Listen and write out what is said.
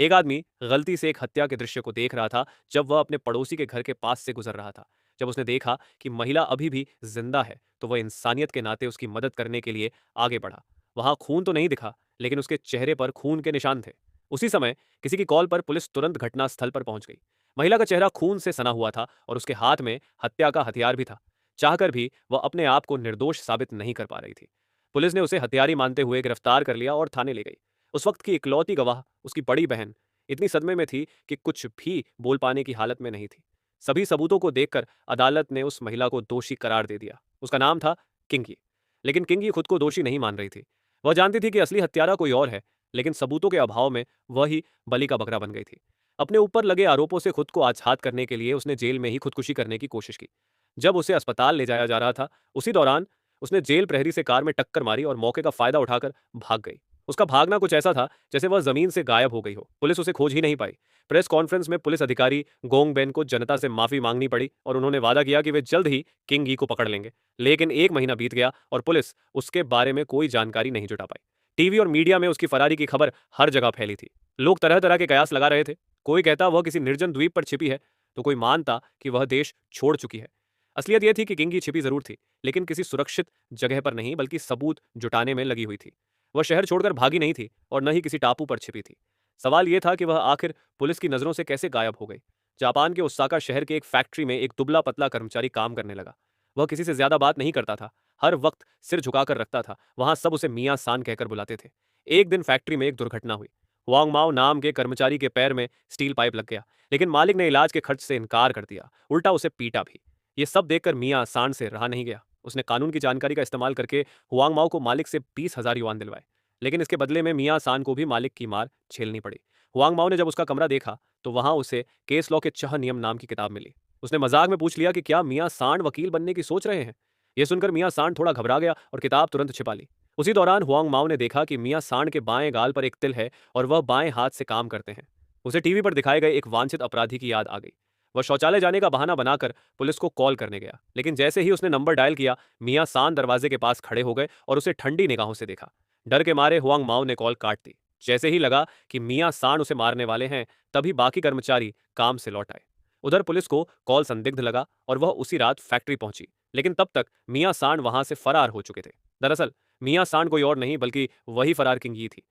एक आदमी गलती से एक हत्या के दृश्य को देख रहा था जब वह अपने पड़ोसी के घर के पास से गुजर रहा था। जब उसने देखा कि महिला अभी भी जिंदा है तो वह इंसानियत के नाते उसकी मदद करने के लिए आगे बढ़ा। वहां खून तो नहीं दिखा, लेकिन उसके चेहरे पर खून के निशान थे। उसी समय किसी की कॉल पर पुलिस तुरंत घटनास्थल पर पहुंच गई। महिला का चेहरा खून से सना हुआ था और उसके हाथ में हत्या का हथियार भी था। चाहकर भी वह अपने आप को निर्दोष साबित नहीं कर पा रही थी। पुलिस ने उसे हत्यारी मानते हुए गिरफ्तार कर लिया और थाने ले गई। उस वक्त की इकलौती गवाह, उसकी बड़ी बहन, इतनी सदमे में थी कि कुछ भी बोल पाने की हालत में नहीं थी। सभी सबूतों को देखकर अदालत ने उस महिला को दोषी करार दे दिया। उसका नाम था किंगी। लेकिन किंगी खुद को दोषी नहीं मान रही थी। वह जानती थी कि असली हत्यारा कोई और है, लेकिन सबूतों के अभाव में वह ही बलि का बकरा बन गई थी। अपने ऊपर लगे आरोपों से खुद को आज़ाद करने के लिए उसने जेल में ही खुदकुशी करने की कोशिश की। जब उसे अस्पताल ले जाया जा रहा था, उसी दौरान उसने जेल प्रहरी से कार में टक्कर मारी और मौके का फायदा उठाकर भाग गई। उसका भागना कुछ ऐसा था जैसे वह जमीन से गायब हो गई हो। पुलिस उसे खोज ही नहीं पाई। प्रेस कॉन्फ्रेंस में पुलिस अधिकारी गोंगबेन को जनता से माफी मांगनी पड़ी और उन्होंने वादा किया कि वे जल्द ही किंग ई को पकड़ लेंगे। लेकिन एक महीना बीत गया और पुलिस उसके बारे में कोई जानकारी नहीं जुटा पाई। टीवी और मीडिया में उसकी फरारी की खबर हर जगह फैली थी। लोग तरह तरह के कयास लगा रहे थे। कोई कहता वह किसी निर्जन द्वीप पर छिपी है, तो कोई मानता कि वह देश छोड़ चुकी है। असलियत यह थी कि किंगी छिपी जरूर थी, लेकिन किसी सुरक्षित जगह पर नहीं, बल्कि सबूत जुटाने में लगी हुई थी। वह शहर छोड़कर भागी नहीं थी और न ही किसी टापू पर छिपी थी। सवाल यह था कि वह आखिर पुलिस की नजरों से कैसे गायब हो गई। जापान के ओसाका शहर के एक फैक्ट्री में एक दुबला पतला कर्मचारी काम करने लगा। वह किसी से ज्यादा बात नहीं करता था, हर वक्त सिर झुकाकर रखता था। वहां सब उसे मियाँ सान कहकर बुलाते थे। एक दिन फैक्ट्री में एक दुर्घटना हुई। हुआंग माओ नाम के कर्मचारी के पैर में स्टील पाइप लग गया, लेकिन मालिक ने इलाज के खर्च से इनकार कर दिया, उल्टा उसे पीटा भी। ये सब देखकर मियाँ सान से रहा नहीं गया। उसने कानून की जानकारी का इस्तेमाल करके हुआंग माओ को मालिक से 20,000 युआन दिलवाए। लेकिन इसके बदले में मियाँ सान को भी मालिक की मार झेलनी पड़ी। हुआंग माओ ने जब उसका कमरा देखा तो वहां उसे केस लॉ के 6 नियम नाम की किताब मिली। उसने मजाक में पूछ लिया कि क्या मियाँ सांड वकील बनने की सोच रहे हैं। यह सुनकर मियाँ सांड थोड़ा घबरा गया और किताब तुरंत छिपा ली। उसी दौरान हुआंग माओ ने देखा कि मियाँ सांड के बाएं गाल पर एक तिल है और वह बाएं हाथ से काम करते हैं। उसे टीवी पर दिखाए गए एक वांछित अपराधी की याद आ गई। वह शौचालय जाने का बहाना बनाकर पुलिस को कॉल करने गया, लेकिन जैसे ही उसने नंबर डायल किया, मियाँ सांड दरवाजे के पास खड़े हो गए और उसे ठंडी निगाहों से देखा। डर के मारे हुआंग माओ ने कॉल काट दी। जैसे ही लगा कि मियाँ सांड उसे मारने वाले हैं, तभी बाकी कर्मचारी काम से लौट आए। उधर पुलिस को कॉल संदिग्ध लगा और वह उसी रात फैक्ट्री पहुंची, लेकिन तब तक मियाँ सांड वहां से फरार हो चुके थे। दरअसल मियाँ सांड कोई और नहीं बल्कि वही फरार किंग यी थी,